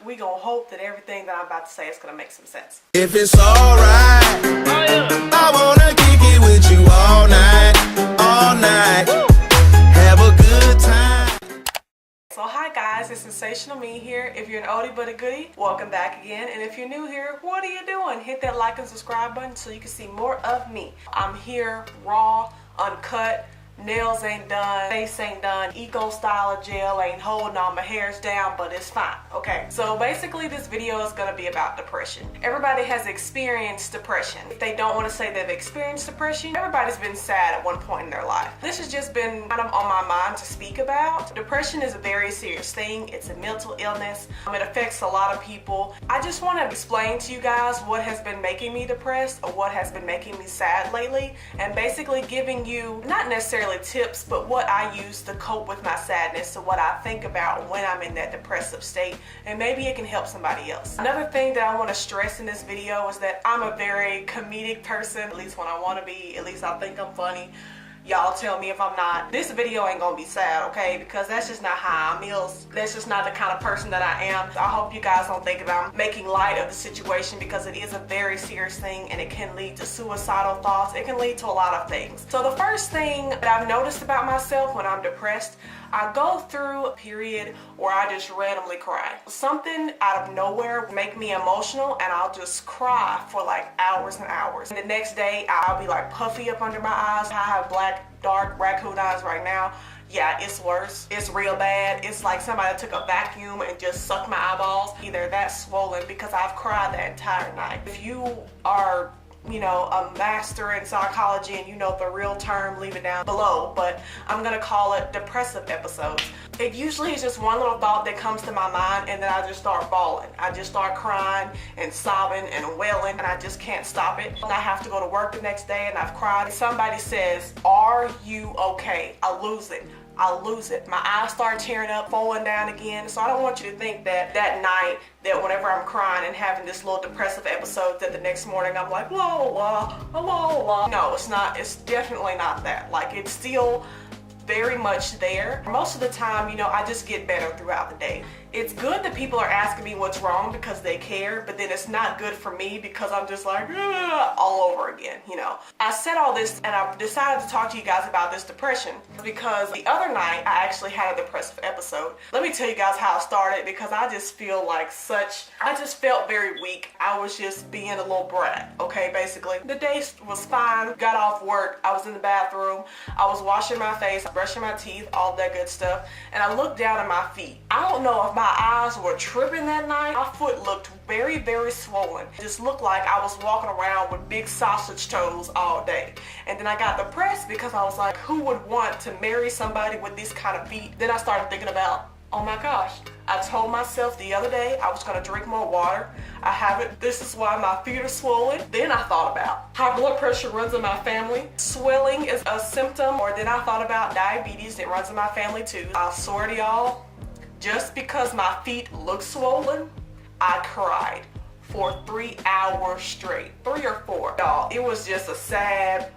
we gonna hope that everything that I'm about to say is gonna make some sense. If it's alright, I wanna kick it with you all night, have a good time. So hi guys, it's Sensational Me here. If you're an oldie but a goodie, welcome back again. And if you're new here, what are you doing? Hit that like and subscribe button so you can see more of me. I'm here raw, uncut. Nails ain't done, face ain't done, eco style of gel ain't holding all my hairs down, but it's fine, okay? So basically this video is gonna be about depression. Everybody has experienced depression. If they don't want to say they've experienced depression, everybody's been sad at one point in their life. This has just been kind of on my mind to speak about. Depression is a very serious thing. It's a mental illness. It affects a lot of people. I just want to explain to you guys what has been making me depressed or what has been making me sad lately, and basically giving you not necessarily tips, but what I use to cope with my sadness, so what I think about when I'm in that depressive state, and maybe it can help somebody else. Another thing that I want to stress in this video is that I'm a very comedic person, at least when I want to be. At least I think I'm funny. Y'all tell me if I'm not. This video ain't gonna be sad, okay? Because that's just not how I feel. That's just not the kind of person that I am. I hope you guys don't think about making light of the situation, because it is a very serious thing and it can lead to suicidal thoughts. It can lead to a lot of things. So the first thing that I've noticed about myself when I'm depressed, I go through a period where I just randomly cry. Something out of nowhere make me emotional and I'll just cry for like hours and hours. And the next day I'll be like puffy up under my eyes. I have black, dark raccoon eyes right now. Yeah, it's worse. It's real bad. It's like somebody took a vacuum and just sucked my eyeballs. Either that's swollen because I've cried that entire night. If you are a master in psychology and you know the real term, leave it down below, but I'm gonna call it depressive episodes. It usually is just one little thought that comes to my mind and then I just start bawling. I just start crying and sobbing and wailing and I just can't stop it. And I have to go to work the next day and I've cried. Somebody says, "Are you okay?" I lose it. I lose it. My eyes start tearing up, falling down again. So I don't want you to think that that night, that whenever I'm crying and having this little depressive episode, that the next morning I'm like, la la la la la. No, it's not. It's definitely not that. Like, it's still very much there. Most of the time, I just get better throughout the day. It's good that people are asking me what's wrong because they care, but then it's not good for me because I'm just like, all over again, I said all this and I decided to talk to you guys about this depression because the other night I actually had a depressive episode. Let me tell you guys how it started, because I just feel like I just felt very weak. I was just being a little brat, okay, basically. The day was fine, got off work, I was in the bathroom, I was washing my face, brushing my teeth, all that good stuff, and I looked down at my feet. I don't know if my eyes were tripping that night. My foot looked very, very swollen. It just looked like I was walking around with big sausage toes all day. And then I got depressed because I was like, who would want to marry somebody with this kind of feet? Then I started thinking about, oh my gosh, I told myself the other day I was gonna drink more water. I haven't. This is why my feet are swollen. Then I thought about high blood pressure runs in my family. Swelling is a symptom. Or then I thought about diabetes. It runs in my family too. I swear to y'all, just because my feet look swollen, I cried for 3 hours straight. 3 or 4. Y'all, it was just a sad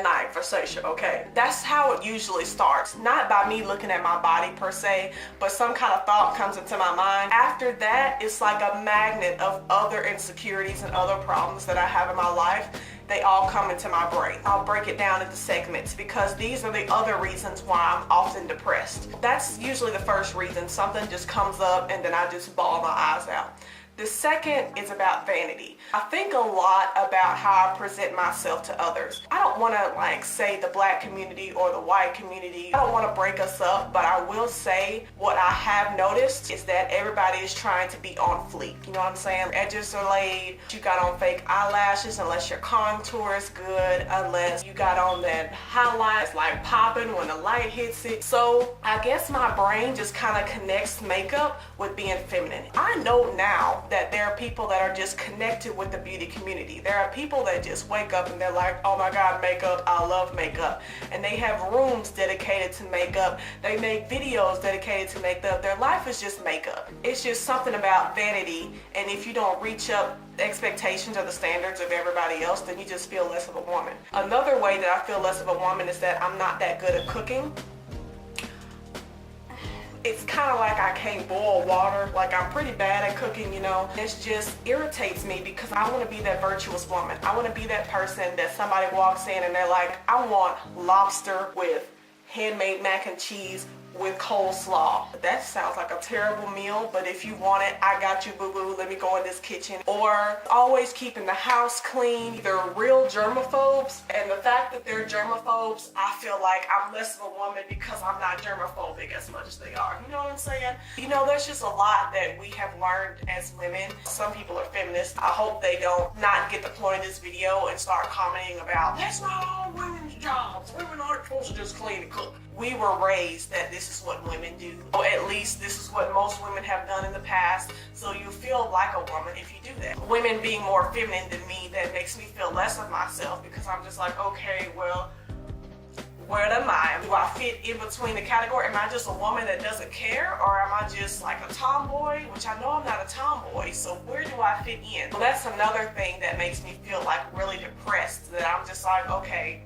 night for Sasha, okay? That's how it usually starts. Not by me looking at my body per se, but some kind of thought comes into my mind. After that, it's like a magnet of other insecurities and other problems that I have in my life. They all come into my brain. I'll break it down into segments because these are the other reasons why I'm often depressed. That's usually the first reason. Something just comes up and then I just bawl my eyes out. The second is about vanity. I think a lot about how I present myself to others. I don't want to say the black community or the white community. I don't want to break us up, but I will say what I have noticed is that everybody is trying to be on fleek. You know what I'm saying? Edges are laid. You got on fake eyelashes unless your contour is good, unless you got on that highlights like popping when the light hits it. So I guess my brain just kind of connects makeup with being feminine. I know now that there are people that are just connected with the beauty community. There are people that just wake up and they're like, oh my God, makeup, I love makeup. And they have rooms dedicated to makeup. They make videos dedicated to makeup. Their life is just makeup. It's just something about vanity. And if you don't reach up the expectations or the standards of everybody else, then you just feel less of a woman. Another way that I feel less of a woman is that I'm not that good at cooking. It's kind of like I can't boil water. Like, I'm pretty bad at cooking, you know. It just irritates me because I want to be that virtuous woman. I want to be that person that somebody walks in and they're like, I want lobster with handmade mac and cheese with coleslaw. That sounds like a terrible meal, but if you want it, I got you, boo-boo. Let me go in this kitchen. Or always keeping the house clean. They're real germaphobes, and the fact that they're germaphobes, I feel like I'm less of a woman because I'm not germaphobic as much as they are. You know what I'm saying? You know, there's just a lot that we have learned as women. Some people are feminists. I hope they don't not get the point of this video and start commenting about, that's not all women's jobs. Women aren't supposed to just clean and cook. We were raised that this is what women do, or at least this is what most women have done in the past, so you feel like a woman if you do that. Women being more feminine than me, that makes me feel less of myself because I'm just like, okay, well, where am I? Do I fit in between the category? Am I just a woman that doesn't care, or am I just like a tomboy? Which I know I'm not a tomboy, so where do I fit in? Well, that's another thing that makes me feel like really depressed, that I'm just like, okay,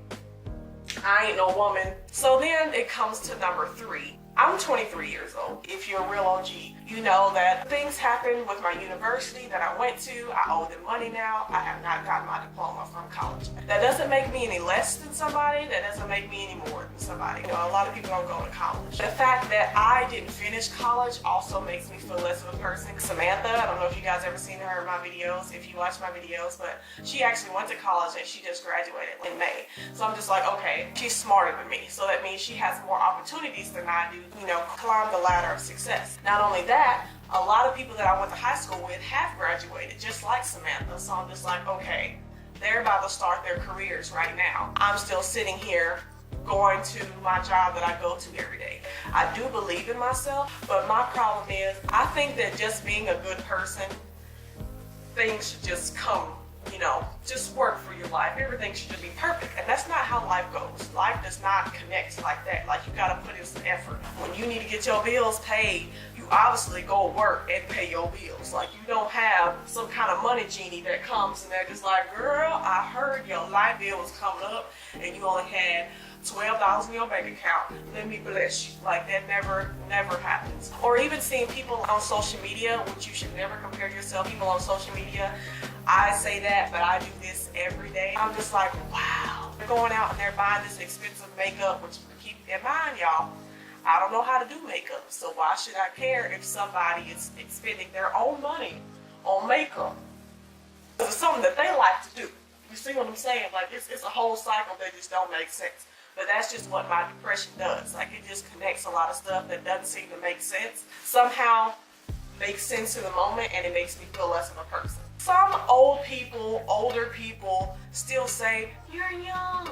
I ain't no woman. So then it comes to number 3. I'm 23 years old. If you're a real OG, you know that things happened with my university that I went to. I owe them money now. I have not gotten my diploma from college. That doesn't make me any less than somebody. That doesn't make me any more than somebody. You know, a lot of people don't go to college. The fact that I didn't finish college also makes me feel less of a person. Samantha, I don't know if you guys ever seen her in my videos, if you watch my videos, but she actually went to college and she just graduated in May. So I'm just like, okay, she's smarter than me. So that means she has more opportunities than I do, you know, climb the ladder of success. Not only that, a lot of people that I went to high school with have graduated, just like Samantha. So I'm just like, okay, they're about to start their careers right now. I'm still sitting here going to my job that I go to every day. I do believe in myself, but my problem is I think that just being a good person, things should just come, you know, just work for your life. Everything should just be perfect. And that's not how life goes. Life does not connect like that. Like, you gotta put in some effort. When you need to get your bills paid, you obviously go work and pay your bills. Like, you don't have some kind of money genie that comes and they're just like, girl, I heard your light bill was coming up and you only had $12 in your bank account. Let me bless you. Like, that never happens. Or even seeing people on social media, which you should never compare yourself to people on social media. I say that, but I do this every day. I'm just like, wow. They're going out and they're buying this expensive makeup, which, keep in mind, y'all, I don't know how to do makeup. So why should I care if somebody is spending their own money on makeup? It's something that they like to do. You see what I'm saying? Like, it's a whole cycle that just don't make sense. But that's just what my depression does. Like, it just connects a lot of stuff that doesn't seem to make sense. Somehow makes sense in the moment, and it makes me feel less of a person. Some older people still say, you're young,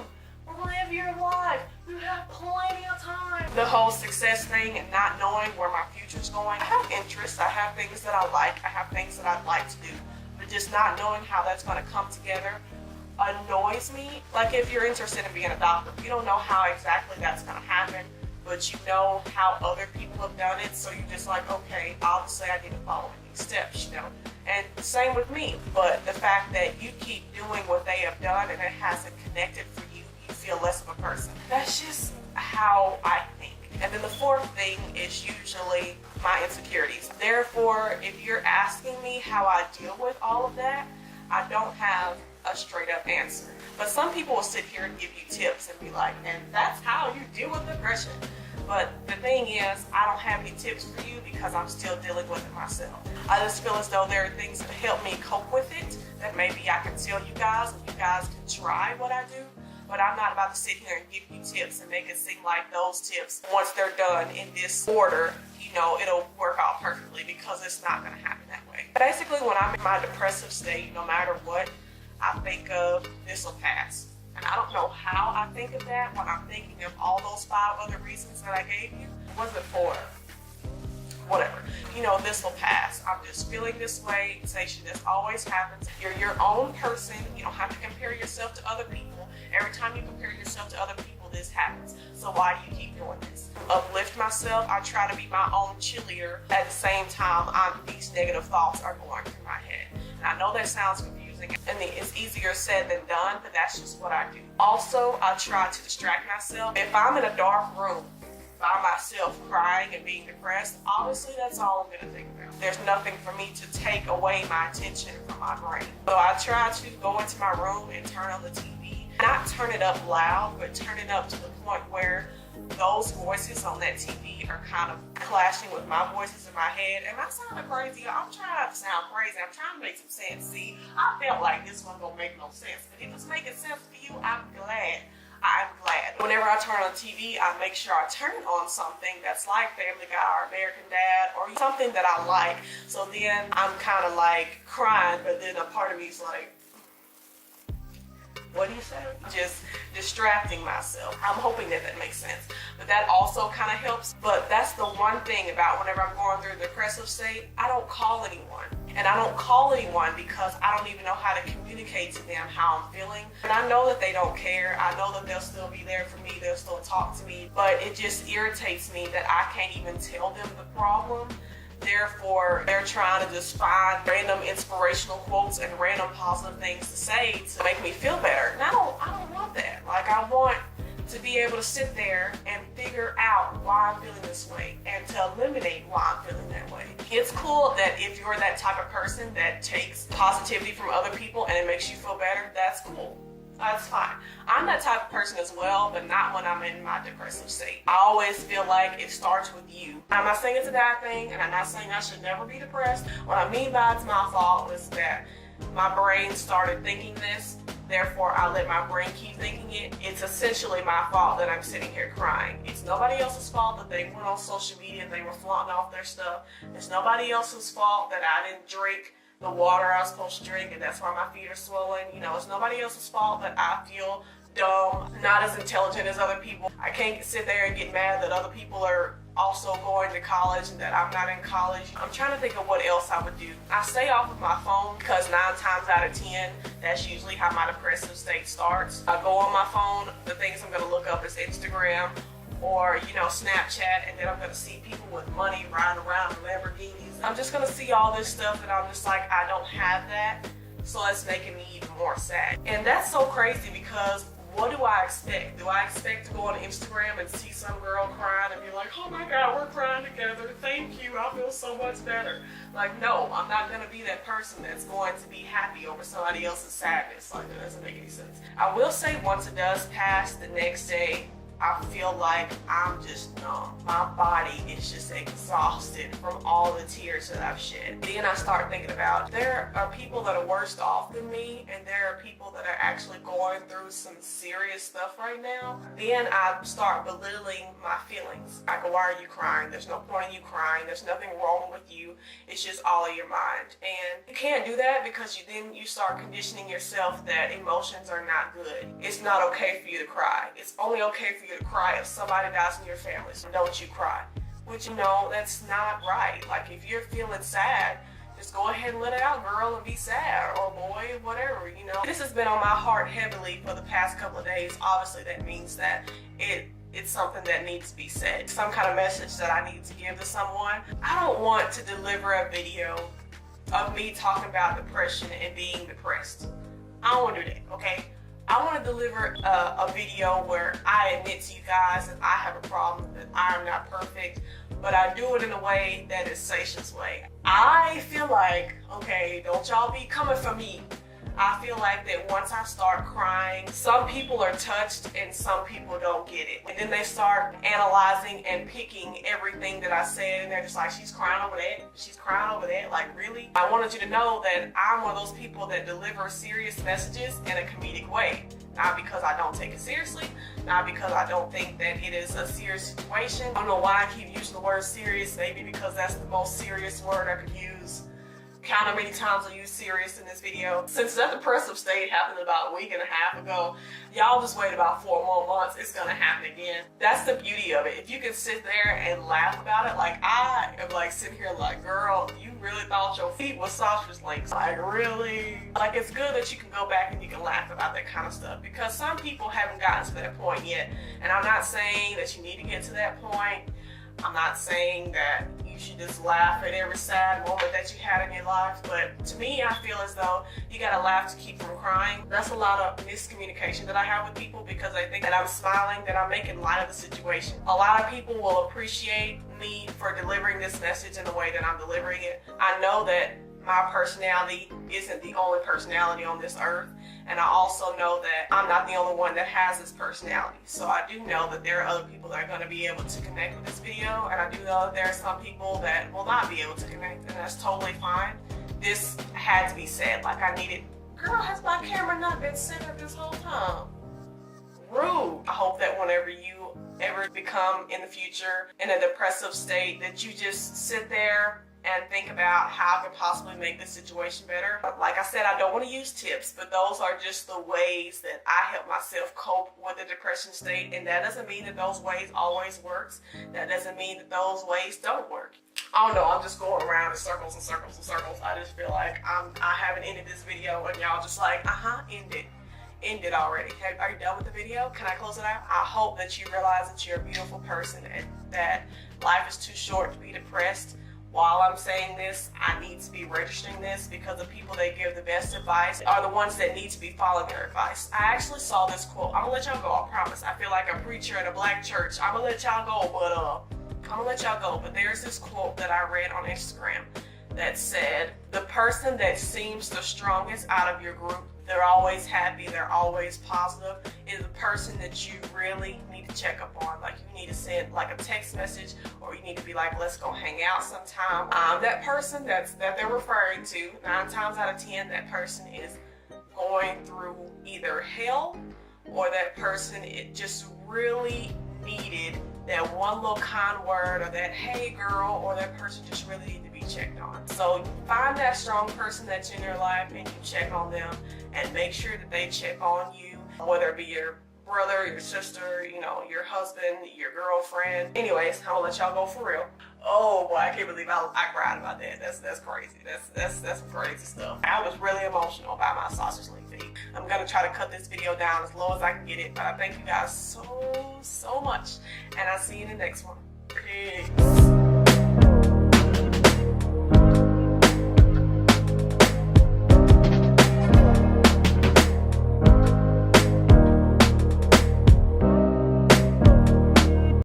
live your life, you have plenty of time. The whole success thing and not knowing where my future's going. I have interests, I have things that I like, I have things that I'd like to do, but just not knowing how that's gonna come together annoys me. Like, if you're interested in being a doctor, you don't know how exactly that's gonna happen, but you know how other people have done it, so you're just like, okay, obviously I need to follow these steps, you know. And same with me, but the fact that you keep doing what they have done and it hasn't connected for you, you feel less of a person. That's just how I think. And then the 4th thing is usually my insecurities. Therefore, if you're asking me how I deal with all of that, I don't have a straight up answer. But some people will sit here and give you tips and be like, and that's how you deal with depression. But the thing is, I don't have any tips for you because I'm still dealing with it myself. I just feel as though there are things that help me cope with it that maybe I can tell you guys and you guys can try what I do. But I'm not about to sit here and give you tips and make it seem like those tips, once they're done in this order, you know, it'll work out perfectly, because it's not going to happen that way. Basically, when I'm in my depressive state, no matter what, I think of, this will pass. And I don't know how I think of that when I'm thinking of all those 5 other reasons that I gave you. Was it for whatever? You know, this will pass. I'm just feeling this way. Sensation, this always happens. You're your own person. You don't have to compare yourself to other people. Every time you compare yourself to other people, this happens. So why do you keep doing this? Uplift myself. I try to be my own cheerleader. At the same time, these negative thoughts are going through my head. And I know that sounds confusing, and it's easier said than done, but that's just what I do. Also, I try to distract myself. If I'm in a dark room by myself crying and being depressed, obviously that's all I'm gonna think about. There's nothing for me to take away my attention from my brain. So I try to go into my room and turn on the TV. Not turn it up loud, but turn it up to the point where those voices on that TV are kind of clashing with my voices in my head. Am I sounding crazy? I'm trying not to sound crazy. I'm trying to make some sense. See, I felt like this one don't make no sense, but if it's making sense for you, I'm glad. Whenever I turn on TV, I make sure I turn on something that's like Family Guy or American Dad or something that I like. So then I'm kind of like crying, but then a part of me is like, what do you say? Just distracting myself. I'm hoping that makes sense. But that also kind of helps. But that's the one thing about whenever I'm going through a depressive state, I don't call anyone. And I don't call anyone because I don't even know how to communicate to them how I'm feeling. And I know that they don't care. I know that they'll still be there for me. They'll still talk to me. But it just irritates me that I can't even tell them the problem. Therefore, they're trying to just find random inspirational quotes and random positive things to say to make me feel better. And I don't want that. Like, I want to be able to sit there and figure out why I'm feeling this way and to eliminate why I'm feeling that way. It's cool that if you're that type of person that takes positivity from other people and it makes you feel better, that's cool. That's fine. I'm that type of person as well, but not when I'm in my depressive state. I always feel like it starts with you. I'm not saying it's a bad thing, and I'm not saying I should never be depressed. What I mean by it's my fault is that my brain started thinking this, therefore I let my brain keep thinking it. It's essentially my fault that I'm sitting here crying. It's nobody else's fault that they went on social media and they were flaunting off their stuff. It's nobody else's fault that I didn't drink the water I was supposed to drink and that's why my feet are swollen. You know, it's nobody else's fault that I feel dumb, not as intelligent as other people. I can't sit there and get mad that other people are also going to college and that I'm not in college. I'm trying to think of what else I would do. I stay off of my phone because 9 times out of 10, that's usually how my depressive state starts. I go on my phone, the things I'm gonna look up is Instagram or, you know, Snapchat, and then I'm gonna see people with money riding around in Lamborghinis. I'm just gonna see all this stuff and I'm just like, I don't have that, so it's making me even more sad. And that's so crazy because what do I expect? Do I expect to go on Instagram and see some girl crying and be like, oh my God, we're crying together, thank you, I feel so much better. Like, no, I'm not gonna be that person that's going to be happy over somebody else's sadness. Like, that doesn't make any sense. I will say once it does pass, the next day, I feel like I'm just numb. My body is just exhausted from all the tears that I've shed. Then I start thinking about there are people that are worse off than me, and there are people that are actually going through some serious stuff right now. Then I start belittling my feelings. I go, why are you crying? There's no point in you crying. There's nothing wrong with you. It's just all in your mind. And you can't do that because then you start conditioning yourself that emotions are not good. It's not okay for you to cry. It's only okay for you to cry if somebody dies in your family, so don't you cry. Which, you know, that's not right. Like, if you're feeling sad, just go ahead and let it out, girl, and be sad, or boy, whatever, you know. This has been on my heart heavily for the past couple of days. Obviously, that means that it's something that needs to be said. Some kind of message that I need to give to someone. I don't want to deliver a video of me talking about depression and being depressed. I don't want to do that, okay? I want to deliver a video where I admit to you guys that I have a problem, that I am not perfect, but I do it in a way that is Seisha's way. I feel like, okay, don't y'all be coming for me. I feel like that once I start crying, some people are touched and some people don't get it. And then they start analyzing and picking everything that I said, and they're just like, she's crying over that, she's crying over that, like, really? I wanted you to know that I'm one of those people that deliver serious messages in a comedic way. Not because I don't take it seriously, not because I don't think that it is a serious situation. I don't know why I keep using the word serious, maybe because that's the most serious word I could use. Count how many times I use serious in this video. Since that depressive state happened about a week and a half ago, y'all just wait about 4 more months, it's gonna happen again. That's the beauty of it. If you can sit there and laugh about it, like I am like sitting here like, girl, you really thought your feet was sausage links. Like, really? Like, it's good that you can go back and you can laugh about that kind of stuff because some people haven't gotten to that point yet. And I'm not saying that you need to get to that point. I'm not saying that you should just laugh at every sad moment that you had in your life. But to me, I feel as though you gotta laugh to keep from crying. That's a lot of miscommunication that I have with people, because they think that I'm smiling, that I'm making light of the situation. A lot of people will appreciate me for delivering this message in the way that I'm delivering it. I know that my personality isn't the only personality on this earth, and I also know that I'm not the only one that has this personality. So I do know that there are other people that are going to be able to connect with this video, and I do know that there are some people that will not be able to connect, and that's totally fine. This had to be said. Like, I needed, girl, has my camera not been centered this whole time? Rude. I hope that whenever you ever become in the future in a depressive state, that you just sit there and think about how I can possibly make this situation better. Like I said, I don't want to use tips, but those are just the ways that I help myself cope with the depression state, and that doesn't mean that those ways always works. That doesn't mean that those ways don't work. I don't know, I'm just going around in circles and circles and circles. I just feel like I haven't ended this video, and y'all just like, end it already. Are you done with the video? Can I close it out? I hope that you realize that you're a beautiful person and that life is too short to be depressed. While I'm saying this, I need to be registering this, because the people that give the best advice are the ones that need to be following their advice. I actually saw this quote. I'm gonna let y'all go, I promise. I feel like a preacher at a black church. I'm gonna let y'all go, but there's this quote that I read on Instagram that said, the person that seems the strongest out of your group, they're always happy, they're always positive, is the person that you really need to check up on. Like, you need to send like a text message, or you need to be like, let's go hang out sometime. That person that they're referring to, 9 times out of 10, that person is going through either hell, or that person, it just really needed that one little kind word, or that hey girl, or that person just really needed to be checked on. So find that strong person that's in your life, and you check on them, and make sure that they check on you, whether it be your brother, your sister, you know, your husband, your girlfriend. Anyways, I'm gonna let y'all go for real. Oh boy, I can't believe I cried about that. That's crazy. That's some crazy stuff. I was really emotional about my sausage link feet. I'm gonna try to cut this video down as low as I can get it, but I thank you guys so much, and I'll see you in the next one. Peace.